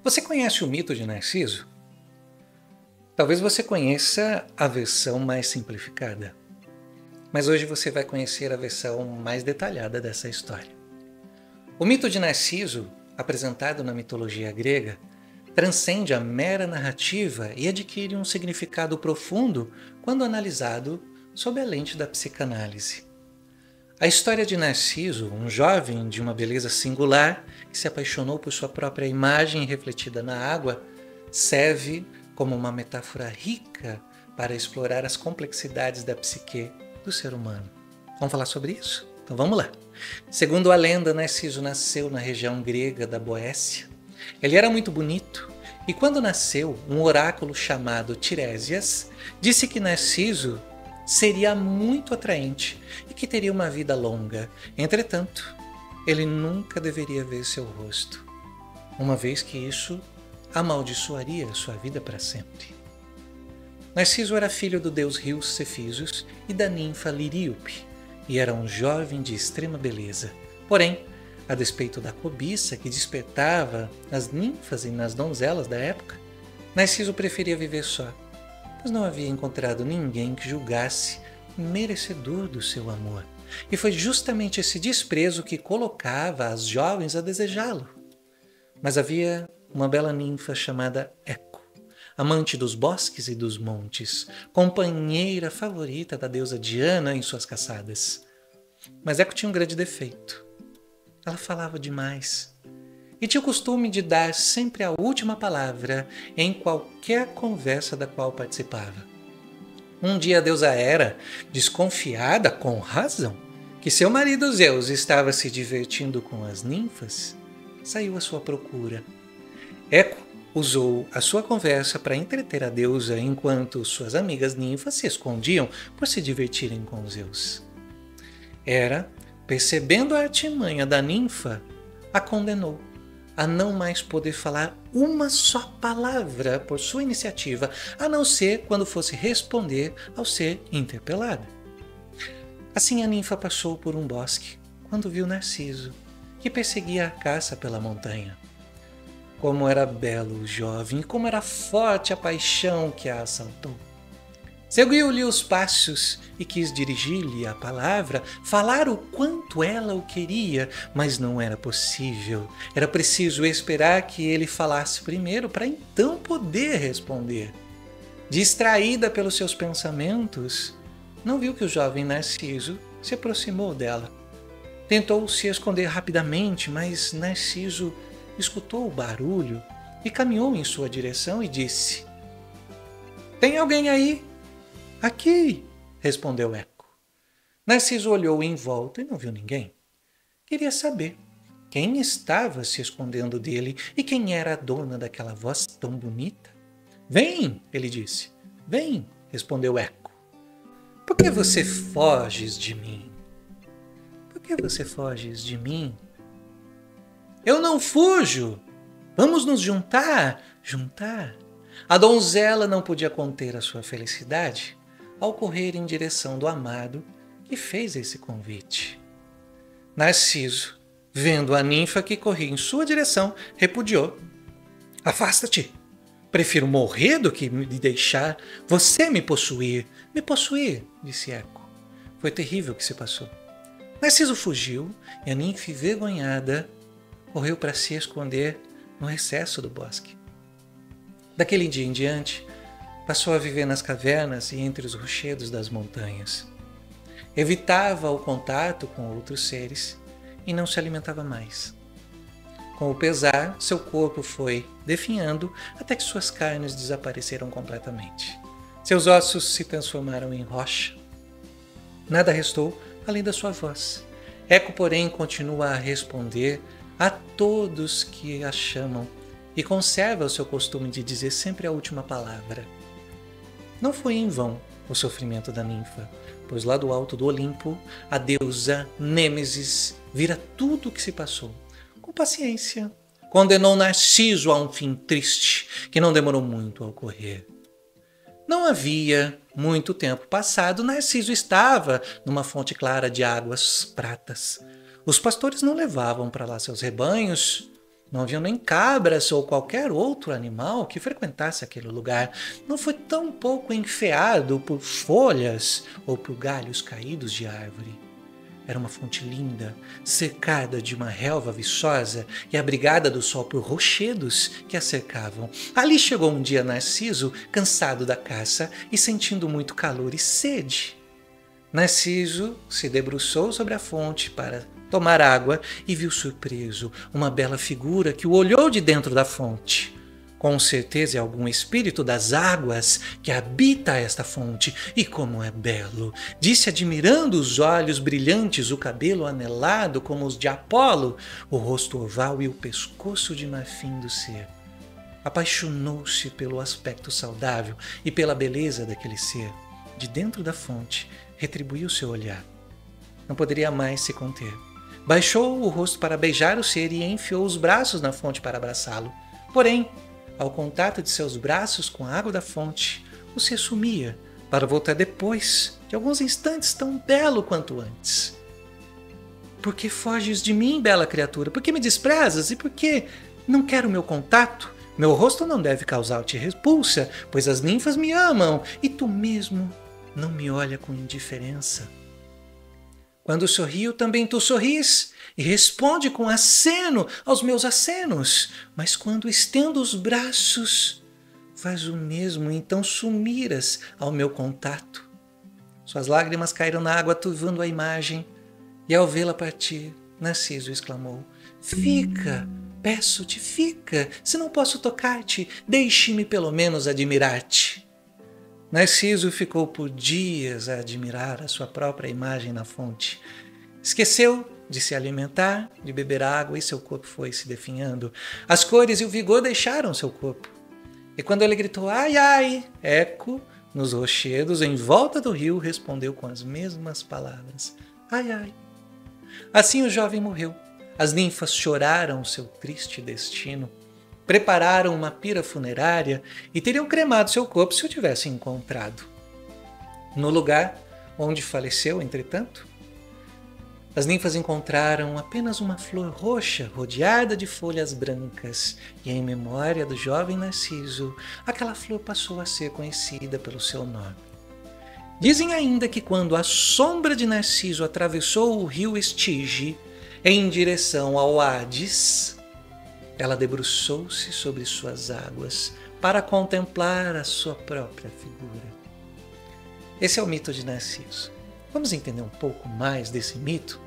Você conhece o mito de Narciso? Talvez você conheça a versão mais simplificada, mas hoje você vai conhecer a versão mais detalhada dessa história. O mito de Narciso, apresentado na mitologia grega, transcende a mera narrativa e adquire um significado profundo quando analisado sob a lente da psicanálise. A história de Narciso, um jovem de uma beleza singular que se apaixonou por sua própria imagem refletida na água, serve como uma metáfora rica para explorar as complexidades da psique do ser humano. Vamos falar sobre isso? Então vamos lá. Segundo a lenda, Narciso nasceu na região grega da Boécia. Ele era muito bonito e quando nasceu, um oráculo chamado Tiresias disse que Narciso seria muito atraente e que teria uma vida longa. Entretanto, ele nunca deveria ver seu rosto, uma vez que isso amaldiçoaria sua vida para sempre. Narciso era filho do deus rio Cefísios e da ninfa Liríope, e era um jovem de extrema beleza. Porém, a despeito da cobiça que despertava nas ninfas e nas donzelas da época, Narciso preferia viver só, pois não havia encontrado ninguém que julgasse merecedor do seu amor. E foi justamente esse desprezo que colocava as jovens a desejá-lo. Mas havia uma bela ninfa chamada Eco, amante dos bosques e dos montes, companheira favorita da deusa Diana em suas caçadas. Mas Eco tinha um grande defeito. Ela falava demais e tinha o costume de dar sempre a última palavra em qualquer conversa da qual participava. Um dia a deusa Hera, desconfiada com razão que seu marido Zeus estava se divertindo com as ninfas, saiu à sua procura. Eco usou a sua conversa para entreter a deusa enquanto suas amigas ninfas se escondiam por se divertirem com Zeus. Hera, percebendo a artimanha da ninfa, a condenou a não mais poder falar uma só palavra por sua iniciativa, a não ser quando fosse responder ao ser interpelada. Assim a ninfa passou por um bosque, quando viu Narciso, que perseguia a caça pela montanha. Como era belo o jovem, como era forte a paixão que a assaltou. Seguiu-lhe os passos e quis dirigir-lhe a palavra, falar o quanto ela o queria, mas não era possível. Era preciso esperar que ele falasse primeiro para então poder responder. Distraída pelos seus pensamentos, não viu que o jovem Narciso se aproximou dela. Tentou se esconder rapidamente, mas Narciso escutou o barulho e caminhou em sua direção e disse: "Tem alguém aí?" "Aqui", respondeu Eco. Narciso olhou em volta e não viu ninguém. Queria saber quem estava se escondendo dele e quem era a dona daquela voz tão bonita. "Vem", ele disse. "Vem", respondeu Eco. "Por que você foges de mim? Por que você foges de mim?" "Eu não fujo! Vamos nos juntar!" Juntar? A donzela não podia conter a sua felicidade ao correr em direção do amado que fez esse convite. Narciso, vendo a ninfa que corria em sua direção, repudiou. "Afasta-te! Prefiro morrer do que me deixar você me possuir." "Me possuir", disse Eco. Foi terrível o que se passou. Narciso fugiu e a ninfa, envergonhada, correu para se esconder no recesso do bosque. Daquele dia em diante, passou a viver nas cavernas e entre os rochedos das montanhas. Evitava o contato com outros seres e não se alimentava mais. Com o pesar, seu corpo foi definhando até que suas carnes desapareceram completamente. Seus ossos se transformaram em rocha. Nada restou além da sua voz. Eco, porém, continua a responder a todos que a chamam e conserva o seu costume de dizer sempre a última palavra. Não foi em vão o sofrimento da ninfa, pois lá do alto do Olimpo, a deusa Nêmesis vira tudo o que se passou. Com paciência, condenou Narciso a um fim triste, que não demorou muito a ocorrer. Não havia muito tempo passado, Narciso estava numa fonte clara de águas pratas. Os pastores não levavam para lá seus rebanhos, Não haviam nem cabras ou qualquer outro animal que frequentasse aquele lugar. Não foi tão pouco enfeado por folhas ou por galhos caídos de árvore. Era uma fonte linda, cercada de uma relva viçosa e abrigada do sol por rochedos que a cercavam. Ali chegou um dia Narciso, cansado da caça e sentindo muito calor e sede. Narciso se debruçou sobre a fonte para tomar água e viu surpreso uma bela figura que o olhou de dentro da fonte. Com certeza é algum espírito das águas que habita esta fonte, e como é belo! Disse admirando os olhos brilhantes, o cabelo anelado como os de Apolo, o rosto oval e o pescoço de marfim do ser. Apaixonou-se pelo aspecto saudável e pela beleza daquele ser. De dentro da fonte, retribuiu seu olhar. Não poderia mais se conter. Baixou o rosto para beijar o ser e enfiou os braços na fonte para abraçá-lo. Porém, ao contato de seus braços com a água da fonte, o ser sumia, para voltar depois de alguns instantes tão belo quanto antes. Por que foges de mim, bela criatura? Por que me desprezas? E por que não quero meu contato? Meu rosto não deve causar-te repulsa, pois as ninfas me amam, e tu mesmo não me olha com indiferença. Quando sorrio, também tu sorris, e responde com aceno aos meus acenos. Mas quando estendo os braços, faz o mesmo, então sumiras ao meu contato. Suas lágrimas caíram na água, turvando a imagem, e ao vê-la partir, Narciso exclamou: Fica, peço-te, fica, se não posso tocar-te, deixe-me pelo menos admirar-te. Narciso ficou por dias a admirar a sua própria imagem na fonte. Esqueceu de se alimentar, de beber água, e seu corpo foi se definhando. As cores e o vigor deixaram seu corpo. E quando ele gritou, ai, ai, eco, nos rochedos, em volta do rio, respondeu com as mesmas palavras, ai, ai. Assim o jovem morreu. As ninfas choraram seu triste destino. Prepararam uma pira funerária e teriam cremado seu corpo se o tivessem encontrado. No lugar onde faleceu, entretanto, as ninfas encontraram apenas uma flor roxa rodeada de folhas brancas, e em memória do jovem Narciso, aquela flor passou a ser conhecida pelo seu nome. Dizem ainda que quando a sombra de Narciso atravessou o rio Estige em direção ao Hades, ela debruçou-se sobre suas águas para contemplar a sua própria figura. Esse é o mito de Narciso. Vamos entender um pouco mais desse mito,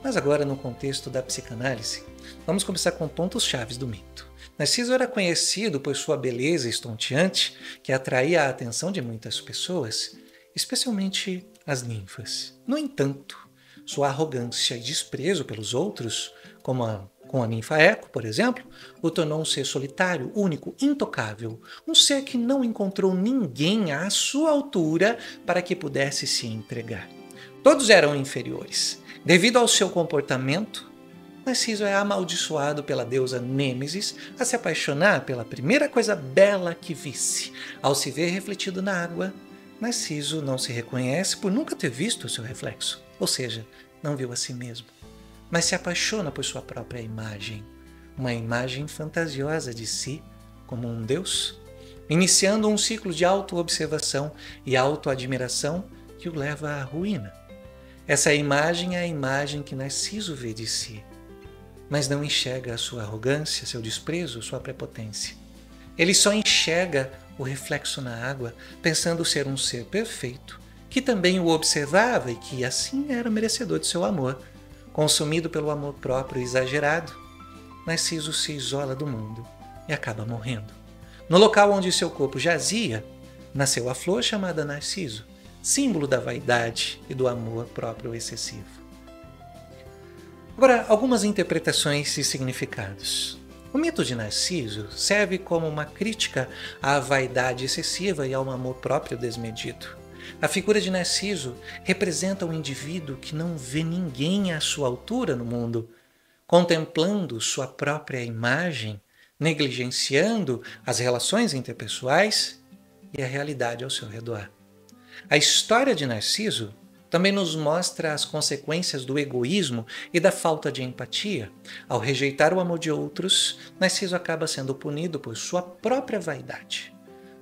mas agora no contexto da psicanálise. Vamos começar com pontos-chave do mito. Narciso era conhecido por sua beleza estonteante, que atraía a atenção de muitas pessoas, especialmente as ninfas. No entanto, sua arrogância e desprezo pelos outros, com a ninfa Eco, por exemplo, o tornou um ser solitário, único, intocável, um ser que não encontrou ninguém à sua altura para que pudesse se entregar. Todos eram inferiores. Devido ao seu comportamento, Narciso é amaldiçoado pela deusa Nêmesis a se apaixonar pela primeira coisa bela que visse. Ao se ver refletido na água, Narciso não se reconhece por nunca ter visto o seu reflexo, ou seja, não viu a si mesmo, mas se apaixona por sua própria imagem, uma imagem fantasiosa de si como um deus, iniciando um ciclo de autoobservação e autoadmiração que o leva à ruína. Essa imagem é a imagem que Narciso vê de si, mas não enxerga a sua arrogância, seu desprezo, sua prepotência. Ele só enxerga o reflexo na água, pensando ser um ser perfeito, que também o observava e que assim era merecedor de seu amor. Consumido pelo amor próprio exagerado, Narciso se isola do mundo e acaba morrendo. No local onde seu corpo jazia, nasceu a flor chamada Narciso, símbolo da vaidade e do amor próprio excessivo. Agora, algumas interpretações e significados. O mito de Narciso serve como uma crítica à vaidade excessiva e ao amor próprio desmedido. A figura de Narciso representa um indivíduo que não vê ninguém à sua altura no mundo, contemplando sua própria imagem, negligenciando as relações interpessoais e a realidade ao seu redor. A história de Narciso Também nos mostra as consequências do egoísmo e da falta de empatia. Ao rejeitar o amor de outros, Narciso acaba sendo punido por sua própria vaidade,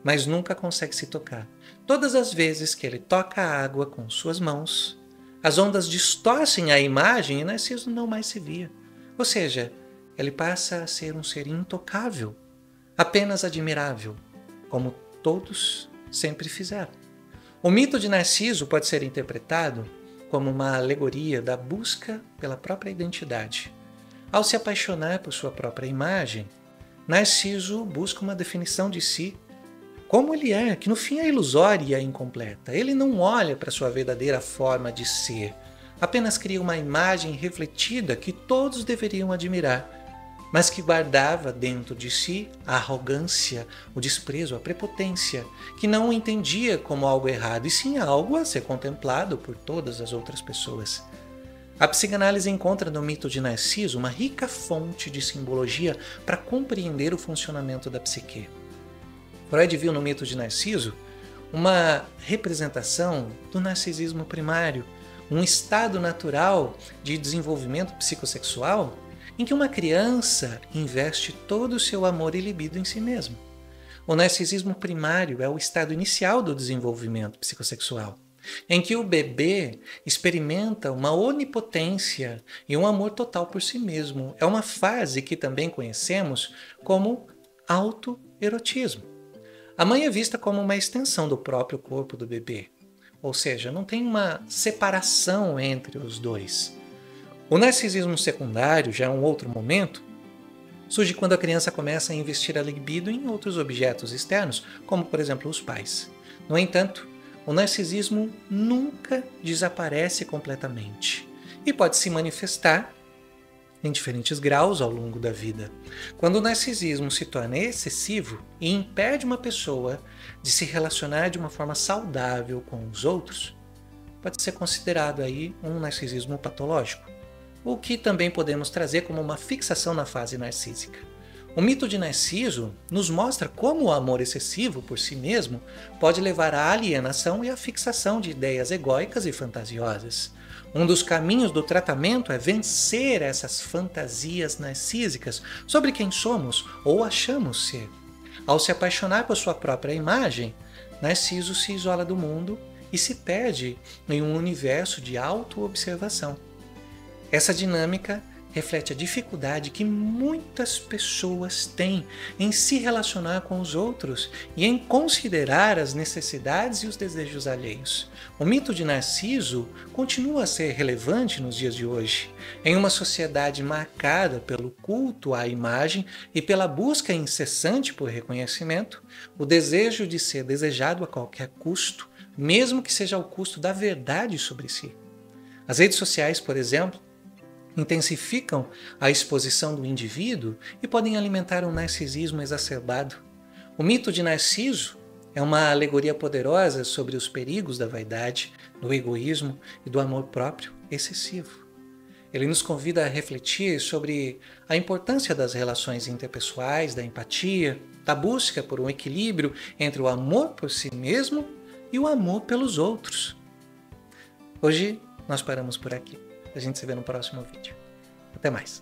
mas nunca consegue se tocar. Todas as vezes que ele toca a água com suas mãos, as ondas distorcem a imagem e Narciso não mais se via. Ou seja, ele passa a ser um ser intocável, apenas admirável, como todos sempre fizeram. O mito de Narciso pode ser interpretado como uma alegoria da busca pela própria identidade. Ao se apaixonar por sua própria imagem, Narciso busca uma definição de si, como ele é, que no fim é ilusória e incompleta. Ele não olha para sua verdadeira forma de ser, apenas cria uma imagem refletida que todos deveriam admirar, mas que guardava dentro de si a arrogância, o desprezo, a prepotência, que não o entendia como algo errado, e sim algo a ser contemplado por todas as outras pessoas. A psicanálise encontra no mito de Narciso uma rica fonte de simbologia para compreender o funcionamento da psique. Freud viu no mito de Narciso uma representação do narcisismo primário, um estado natural de desenvolvimento psicossexual em que uma criança investe todo o seu amor e libido em si mesma. O narcisismo primário é o estado inicial do desenvolvimento psicossexual, em que o bebê experimenta uma onipotência e um amor total por si mesmo. É uma fase que também conhecemos como autoerotismo. A mãe é vista como uma extensão do próprio corpo do bebê, ou seja, não tem uma separação entre os dois. O narcisismo secundário, já é um outro momento, surge quando a criança começa a investir a libido em outros objetos externos, como por exemplo os pais. No entanto, o narcisismo nunca desaparece completamente e pode se manifestar em diferentes graus ao longo da vida. Quando o narcisismo se torna excessivo e impede uma pessoa de se relacionar de uma forma saudável com os outros, pode ser considerado aí um narcisismo patológico, o que também podemos trazer como uma fixação na fase narcísica. O mito de Narciso nos mostra como o amor excessivo por si mesmo pode levar à alienação e à fixação de ideias egóicas e fantasiosas. Um dos caminhos do tratamento é vencer essas fantasias narcísicas sobre quem somos ou achamos ser. Ao se apaixonar por sua própria imagem, Narciso se isola do mundo e se perde em um universo de autoobservação. Essa dinâmica reflete a dificuldade que muitas pessoas têm em se relacionar com os outros e em considerar as necessidades e os desejos alheios. O mito de Narciso continua a ser relevante nos dias de hoje, em uma sociedade marcada pelo culto à imagem e pela busca incessante por reconhecimento. O desejo de ser desejado a qualquer custo, mesmo que seja ao custo da verdade sobre si. As redes sociais, por exemplo, intensificam a exposição do indivíduo e podem alimentar um narcisismo exacerbado. O mito de Narciso é uma alegoria poderosa sobre os perigos da vaidade, do egoísmo e do amor próprio excessivo. Ele nos convida a refletir sobre a importância das relações interpessoais, da empatia, da busca por um equilíbrio entre o amor por si mesmo e o amor pelos outros. Hoje nós paramos por aqui. A gente se vê no próximo vídeo. Até mais!